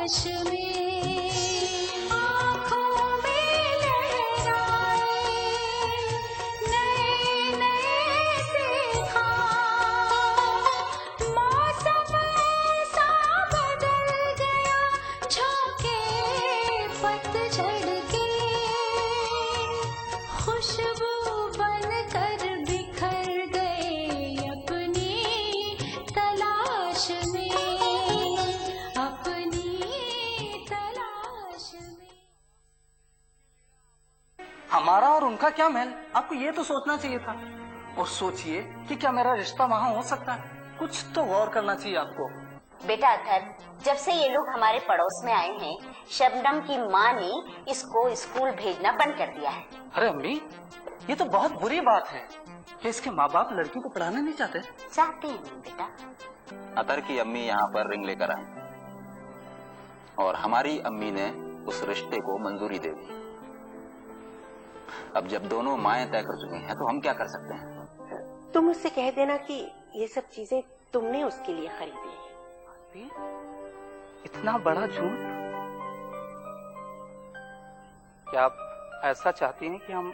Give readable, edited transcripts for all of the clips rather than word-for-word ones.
तलाश में, आँखों में लहराए नए नए देखा, मौसम सा बदल गया, झोंके पतझड़ के, खुशबू बनकर बिखर गए अपनी तलाश में, अपनी तलाश में। हमारा और उनका क्या मेल, आपको ये तो सोचना चाहिए था। और सोचिए कि क्या मेरा रिश्ता वहाँ हो सकता है? कुछ तो गौर करना चाहिए आपको। बेटा अथर, जब से ये लोग हमारे पड़ोस में आए हैं, शबनम की माँ ने इसको स्कूल भेजना बंद कर दिया है। अरे अम्मी, ये तो बहुत बुरी बात है कि इसके माँ बाप लड़की को पढ़ाना नहीं चाहते। चाहते हैं बेटा। अतर की अम्मी यहाँ पर रिंग लेकर आई और हमारी अम्मी ने उस रिश्ते को मंजूरी दे दी। अब जब दोनों माएं तय कर चुकी हैं तो हम क्या कर सकते हैं? तुम उससे कह देना कि ये सब चीजें तुमने उसके लिए खरीदी है। इतना बड़ा झूठ? क्या आप ऐसा चाहती हैं कि हम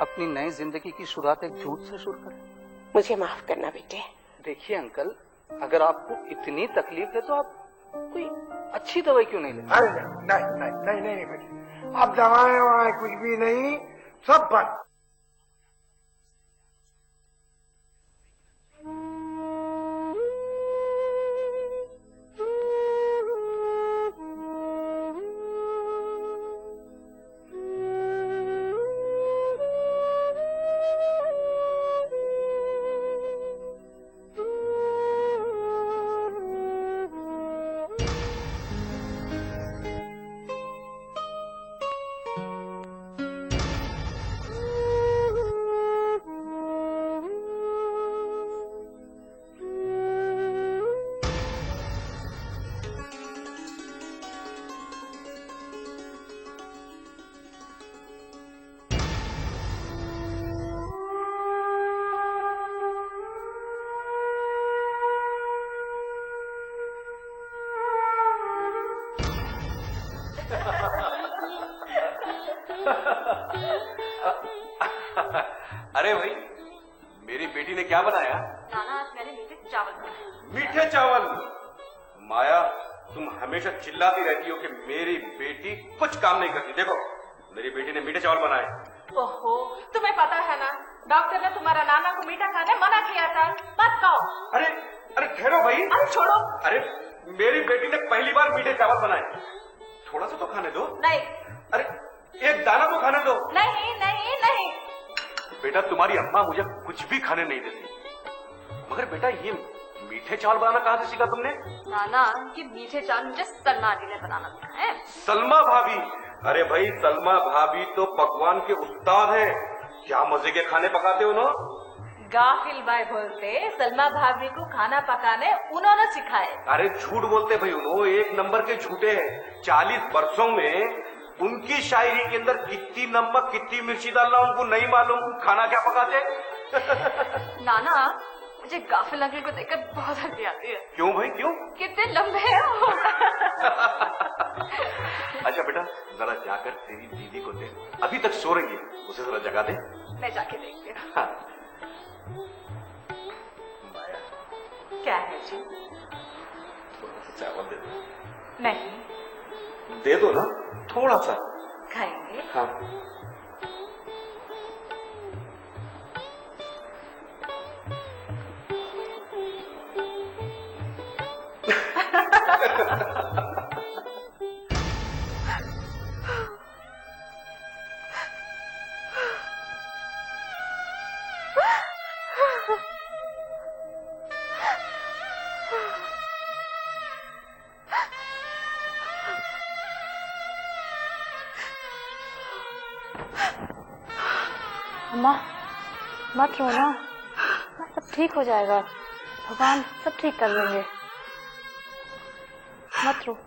अपनी नई जिंदगी की शुरुआत एक झूठ से शुरू करें? मुझे माफ करना बेटे। देखिए अंकल, अगर आपको इतनी तकलीफ है तो आप कोई अच्छी दवाई क्यों नहीं लेते? अरे नहीं नहीं नहीं नहीं बेटे, अब दवाएं ववाएं कुछ भी नहीं, सब बंद। अरे भाई, मेरी बेटी ने क्या बनाया? नाना, आज मैंने मीठे चावल बनाए। मीठे चावल? माया, तुम हमेशा चिल्लाती रहती हो कि मेरी बेटी कुछ काम नहीं करती। देखो, मेरी बेटी ने मीठे चावल बनाए। ओहो, तुम्हें पता है ना, डॉक्टर ने तुम्हारा नाना को मीठा खाने मना किया था। मत खाओ। अरे अरे ठहरो भाई। अरे छोड़ो। अरे मेरी बेटी ने पहली बार मीठे चावल बनाए, थोड़ा सा तो खाने दो। नहीं। अरे एक दाना तो खाने दो। नहीं नहीं नहीं। बेटा, तुम्हारी अम्मा मुझे कुछ भी खाने नहीं देती। मगर बेटा, ये मीठे चावल बनाना कहाँ से सीखा तुमने? नाना, ये मीठे चावल मुझे सलमा आंटी ने बनाना था है। सलमा भाभी? अरे भाई, सलमा भाभी तो पकवान के उस्ताद हैं। क्या मजे के खाने पकाते हो ना? गाफिल भाई बोलते सलमा भाभी को खाना पकाने उन्होंने सिखाए। अरे झूठ बोलते भाई, उन्होंने एक नंबर के झूठे हैं। 40 वर्षों में उनकी शायरी के अंदर कितनी नमक कितनी मिर्ची डालना उनको नहीं मालूम, खाना क्या पकाते। नाना, मुझे गाफिल अंकल को देखकर बहुत हंसी आती है। क्यों भाई, क्यों? कितने लंबे हो। अच्छा बेटा, जरा जाकर तेरी दीदी को दे, अभी तक सो रही है, उसे जरा जगा दे। मैं जाके देखती हूँ। हाँ। क्या है जी? थोड़ा सा चावल दे दो। नहीं। दे दो ना, थोड़ा सा। खाएंगे? हाँ। अम्मा, मत रोना, सब ठीक हो जाएगा। भगवान सब ठीक कर देंगे। मत रो।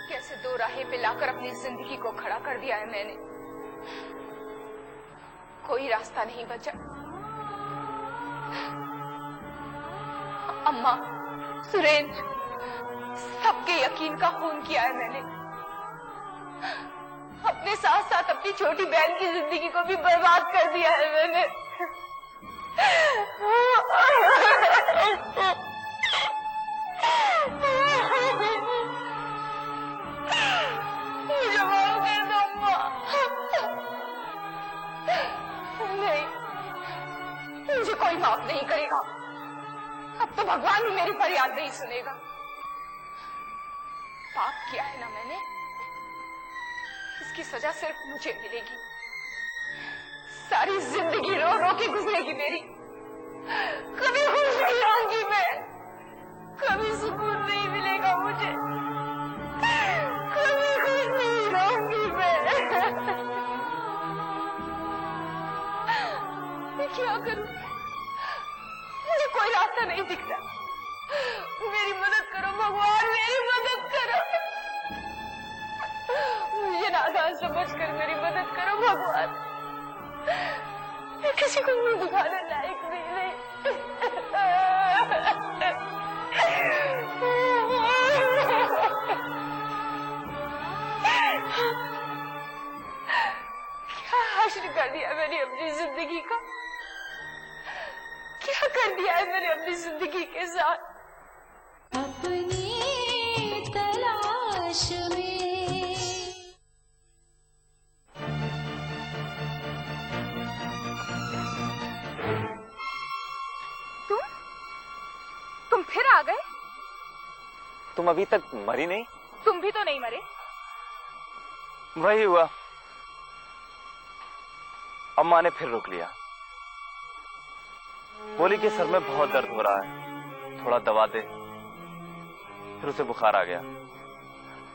कैसे दो राहें पे लाकर अपनी जिंदगी को खड़ा कर दिया है मैंने। कोई रास्ता नहीं बचा। अम्मा, सुरेंद्र, सबके यकीन का खून किया है मैंने। अपने साथ साथ अपनी छोटी बहन की जिंदगी को भी बर्बाद कर दिया है मैंने। मुझे माफ कर दो अम्मा। नहीं, मुझे कोई माफ नहीं करेगा। अब तो भगवान भी मेरी फरियाद नहीं सुनेगा। पाप किया है ना मैंने, इसकी सजा सिर्फ मुझे मिलेगी। सारी जिंदगी रो रो के गुजरेगी मेरी। कभी खुश नहीं रहूंगी मैं, कभी सुकून नहीं मिलेगा मुझे, कभी खुश नहीं रहूंगी मैं क्या करूं? मुझे कोई रास्ता नहीं दिखता। मेरी मदद करो भगवान, मेरी मदद करो। मुझे नादान समझकर मेरी मदद करो भगवान। मैं किसी को मुंह दिखाने लायक नहीं। क्या हासिल कर दिया मैंने अपनी जिंदगी का? क्या कर दिया है मैंने अपनी जिंदगी के साथ? अपनी तलाश में तुम फिर आ गए? तुम अभी तक मरी नहीं? तुम भी तो नहीं मरे। वही हुआ, अम्मा ने फिर रोक लिया। बोली कि सर में बहुत दर्द हो रहा है, थोड़ा दवा दे। फिर उसे बुखार आ गया।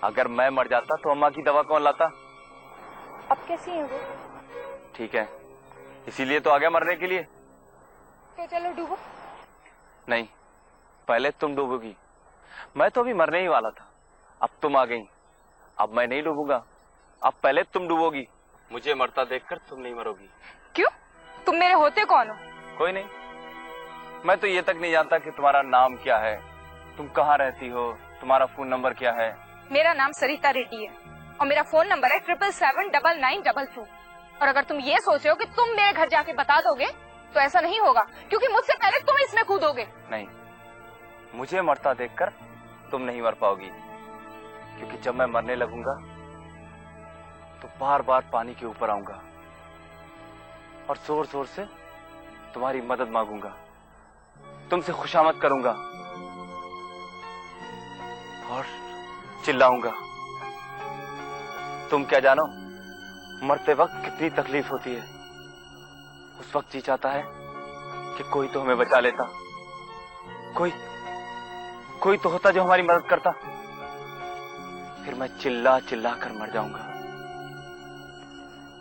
अगर मैं मर जाता तो अम्मा की दवा कौन लाता? अब कैसी है वो? ठीक है, इसीलिए तो आ गया मरने के लिए। तो चलो डूबो। नहीं, पहले तुम डूबोगी। मैं तो अभी मरने ही वाला था, अब तुम आ गई। अब मैं नहीं डूबूंगा, अब पहले तुम डूबोगी। मुझे मरता देखकर तुम नहीं मरोगी। क्यों? तुम मेरे होते कौन हो? कोई नहीं, मैं तो ये तक नहीं जानता कि तुम्हारा नाम क्या है, तुम कहाँ रहती हो, तुम्हारा फोन नंबर क्या है। मेरा नाम सरिता रेड्डी है और मेरा फोन नंबर है 7779922। और अगर तुम ये सोच रहे हो कि तुम मेरे घर जाके बता दोगे तो ऐसा नहीं होगा, क्योंकि मुझसे पहले तुम इसमें कूदोगे। नहीं, मुझे मरता देखकर तुम नहीं मर पाओगी, क्योंकि जब मैं मरने लगूंगा तो बार बार पानी के ऊपर आऊंगा और जोर जोर से तुम्हारी मदद मांगूंगा, तुमसे खुशामद करूंगा और चिल्लाऊंगा। तुम क्या जानो मरते वक्त कितनी तकलीफ होती है। उस वक्त जी चाहता है कि कोई तो हमें बचा लेता, कोई तो होता जो हमारी मदद करता। फिर मैं चिल्ला चिल्ला कर मर जाऊंगा।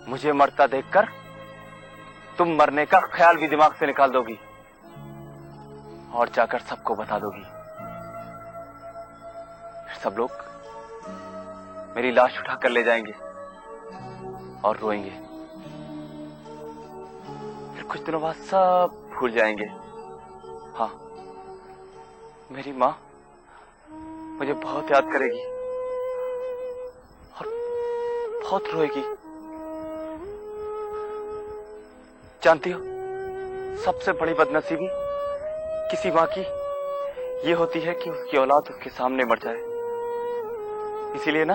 मुझे मरता देखकर तुम मरने का ख्याल भी दिमाग से निकाल दोगी और जाकर सबको बता दोगी। फिर सब लोग मेरी लाश उठाकर ले जाएंगे और रोएंगे। फिर कुछ दिनों बाद सब भूल जाएंगे। हाँ, मेरी माँ मुझे बहुत याद करेगी और बहुत रोएगी। जानती हो, सबसे बड़ी बदनसीबी किसी माँ की ये होती है कि उसकी औलाद उसके सामने मर जाए। इसीलिए ना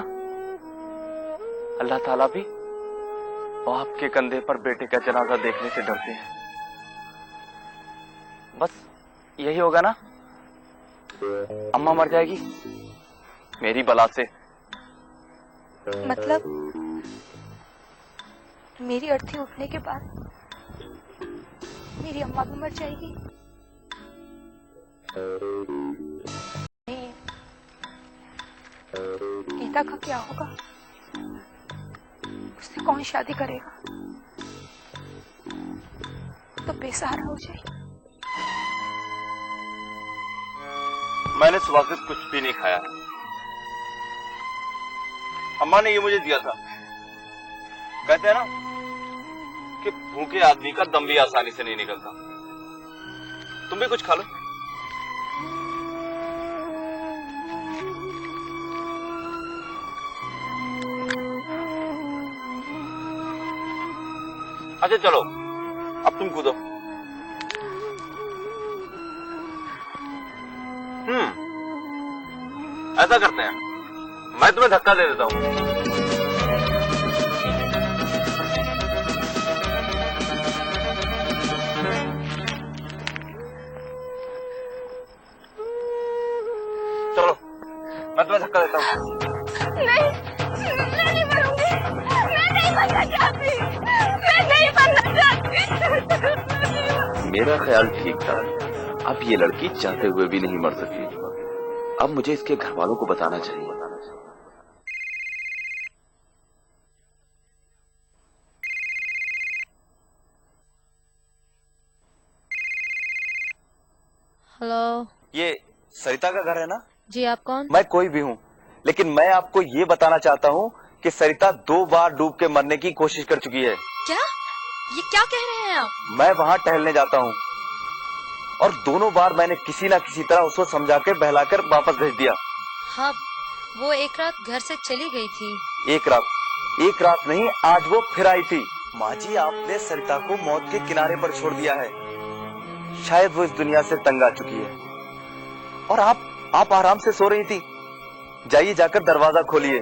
अल्लाह ताला भी आपके कंधे पर बेटे का जनाजा देखने से डरते हैं। बस यही होगा ना, अम्मा मर जाएगी मेरी बला से। मतलब मेरी अर्थी उठने के बाद मेरी अम्मा भी मर जाएगी? नहीं, गीता का क्या होगा? उससे कौन शादी करेगा? तो बेसहारा हो जाएगी। मैंने सुबह से कुछ भी नहीं खाया। अम्मा ने ये मुझे दिया था। कहते हैं ना कि भूखे आदमी का दम भी आसानी से नहीं निकलता। तुम भी कुछ खा लो। अच्छा चलो, अब तुम कूदो। ऐसा करते हैं, मैं तुम्हें धक्का दे देता हूं। चलो, मैं तुम्हें धक्का देता हूं। नहीं, मैं नहीं मरूंगी। मैं नहीं मरना चाहती। मैं नहीं मरना चाहती। मेरा ख्याल ठीक था। अब ये लड़की चाहते हुए भी नहीं मर सकती। अब मुझे इसके घर वालों को बताना चाहिए। हेलो, ये सरिता का घर है ना? जी आप कौन? मैं कोई भी हूँ, लेकिन मैं आपको ये बताना चाहता हूँ कि सरिता 2 बार डूब के मरने की कोशिश कर चुकी है। क्या? ये क्या कह रहे हैं आप? मैं वहाँ टहलने जाता हूँ और दोनों बार मैंने किसी ना किसी तरह उसको समझा के बहलाकर वापस भेज दिया। हाँ, वो एक रात घर से चली गई थी। एक रात नहीं, आज वो फिर आई थी। माँ जी, आपने सरिता को मौत के किनारे पर छोड़ दिया है। शायद वो इस दुनिया से तंग आ चुकी है और आप आराम से सो रही थी। जाइए, जाकर दरवाजा खोलिए,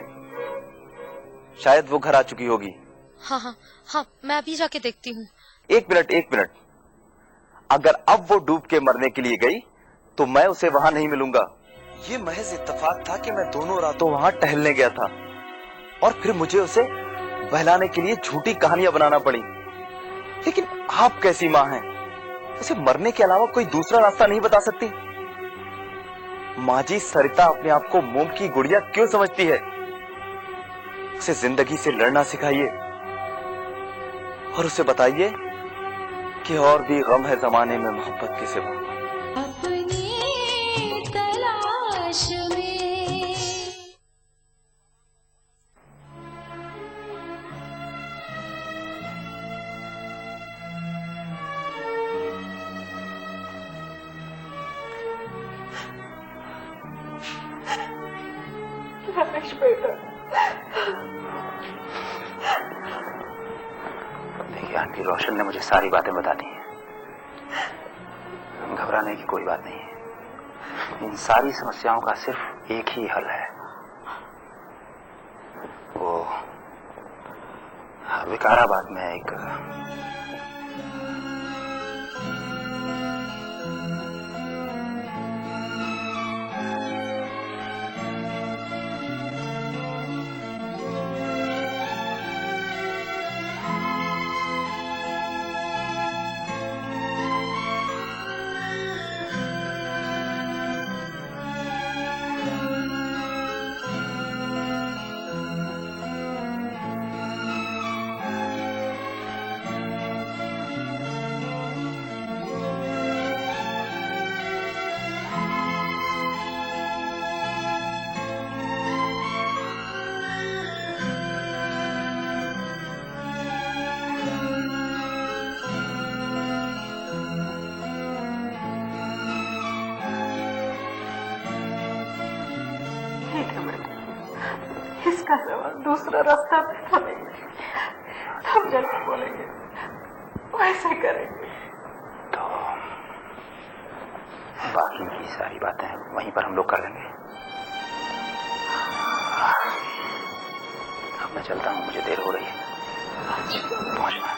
शायद वो घर आ चुकी होगी। हाँ, मैं अभी जाके देखती हूँ। एक मिनट। अगर अब वो डूब के मरने के लिए गई तो मैं उसे वहां नहीं मिलूंगा। ये महज इत्तेफाक था कि मैं दोनों रातों वहां टहलने गया था और फिर मुझे उसे बहलाने के लिए झूठी कहानियां बनाना पड़ी। लेकिन आप कैसी माँ हैं, उसे मरने के अलावा कोई दूसरा रास्ता नहीं बता सकती? माँ जी, सरिता अपने आप को मोम की गुड़िया क्यों समझती है? उसे जिंदगी से लड़ना सिखाइए और उसे बताइए कि और भी गम है जमाने में मोहब्बत के सिवा। अपनी तलाश में। रमेश बेटा, देखिए आंटी, रोशन ने मुझे सारी बातें बता दी हैं। घबराने की कोई बात नहीं है। इन सारी समस्याओं का सिर्फ एक ही हल है, वो विकाराबाद में एक इसका सवाल दूसरा रास्ता भी नहीं। हम जैसे बोलेंगे वैसे करेंगे। तो बाकी की सारी बातें वहीं पर हम लोग कर लेंगे। मैं चलता हूँ, मुझे देर हो रही है। पहुंचना।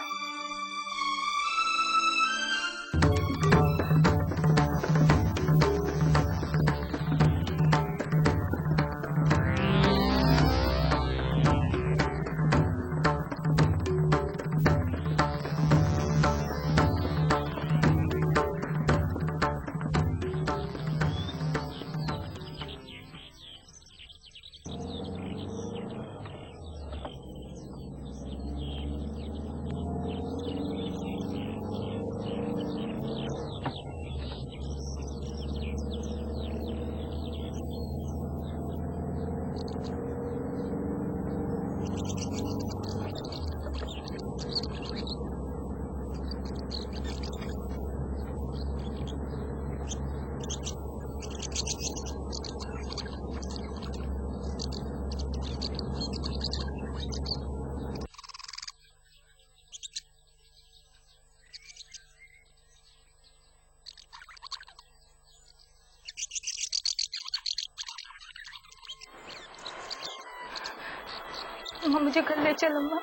अम्मा मुझे घर ले चल अम्मा।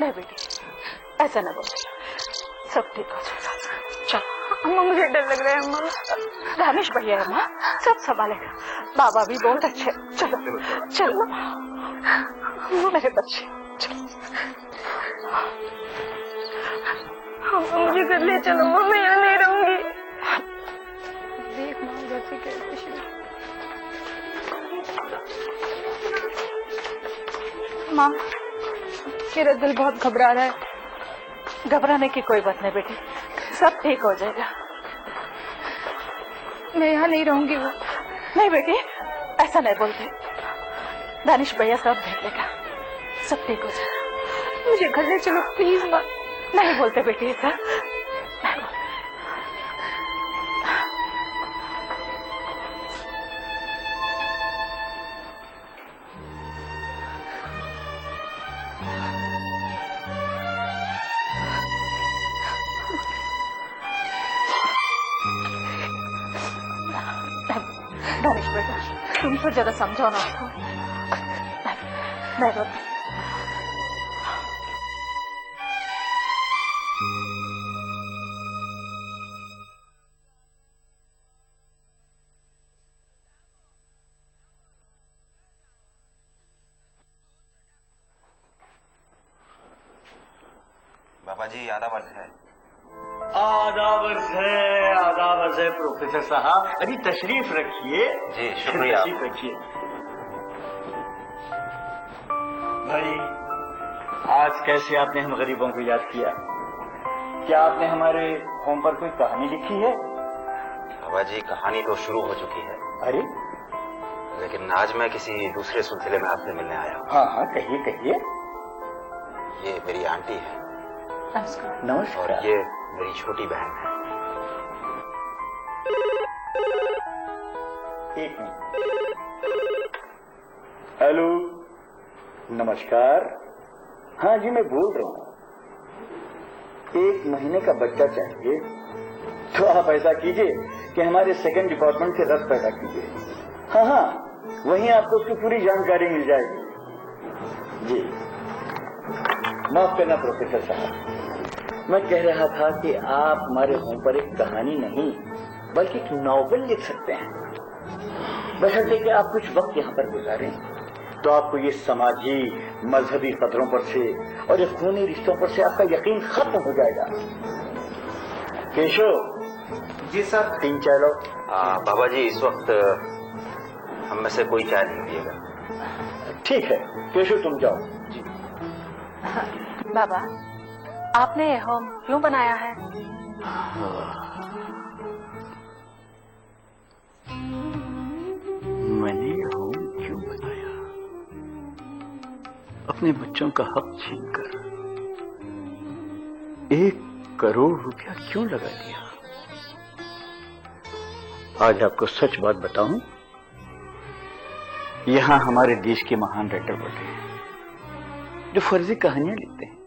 नहीं बेटी, ऐसा ना बोल, सब ठीक हो जाएगा। चल अम्मा मुझे डर लग रहा है अम्मा। दानिश भैया है अम्मा, सब संभालेगा। बाबा भी बहुत अच्छे। चलो चलो मेरे बच्चे, चलो। अम्मा मुझे घर ले चलो अम्मा, मैं यहाँ नहीं रहूंगी। देख माँ जैसे कहती है। माँ मेरा दिल बहुत घबरा रहा है। घबराने की कोई बात नहीं बेटी, सब ठीक हो जाएगा। मैं यहाँ नहीं रहूंगी। वो नहीं बेटी, ऐसा नहीं बोलते। दानिश भैया सब देख लेगा, सब ठीक हो जाएगा। मुझे घर ले चलो प्लीज माँ। नहीं बोलते बेटी ऐसा। दानिश बेटा, तुम तो जरा समझो ना उसको। नहीं रोती। बाबा जी आदाब है। आदाब है प्रोफेसर साहब। अरे तशरीफ रखिए। जी शुक्रिया। तशरीफ रखिए। भाई आज कैसे आपने हम गरीबों को याद किया? क्या आपने हमारे होम पर कोई कहानी लिखी है? बाबा जी कहानी तो शुरू हो चुकी है। अरे लेकिन आज मैं किसी दूसरे सिलसिले में आपसे मिलने आया हूँ। हाँ हाँ कहिए कहिए। ये मेरी आंटी है। नमस्कार। नमस्कार। और ये मेरी छोटी बहन है। एक मिनट। हेलो नमस्कार। हाँ जी मैं बोल रहा हूँ। 1 महीने का बच्चा चाहिए, तो आप ऐसा कीजिए कि हमारे सेकंड डिपार्टमेंट से रस पैदा कीजिए। हाँ हाँ वहीं आपको उसकी पूरी जानकारी मिल जाएगी। जी माफ करना प्रोफेसर साहब, मैं कह रहा था कि आप हमारे होम पर एक कहानी नहीं बल्कि एक नॉवल लिख सकते हैं। बशर्ते कि आप कुछ वक्त यहाँ पर गुजारें तो आपको ये समाजी मजहबी कदरों पर से और ये खूनी रिश्तों पर से आपका यकीन खत्म हो जाएगा। केशव जी सर। 3 चाय लो। बाबा जी इस वक्त हम में से कोई चाय नहीं पिएगा। ठीक है केशव तुम जाओ। जी बाबा आपने ये होम क्यों बनाया है? मैंने ये होम क्यों बनाया? अपने बच्चों का हक छीनकर 1 करोड़ रुपया क्यों लगा दिया? आज आपको सच बात बताऊं, यहां हमारे देश के महान राइटर बैठे हैं जो फर्जी कहानियां लिखते हैं।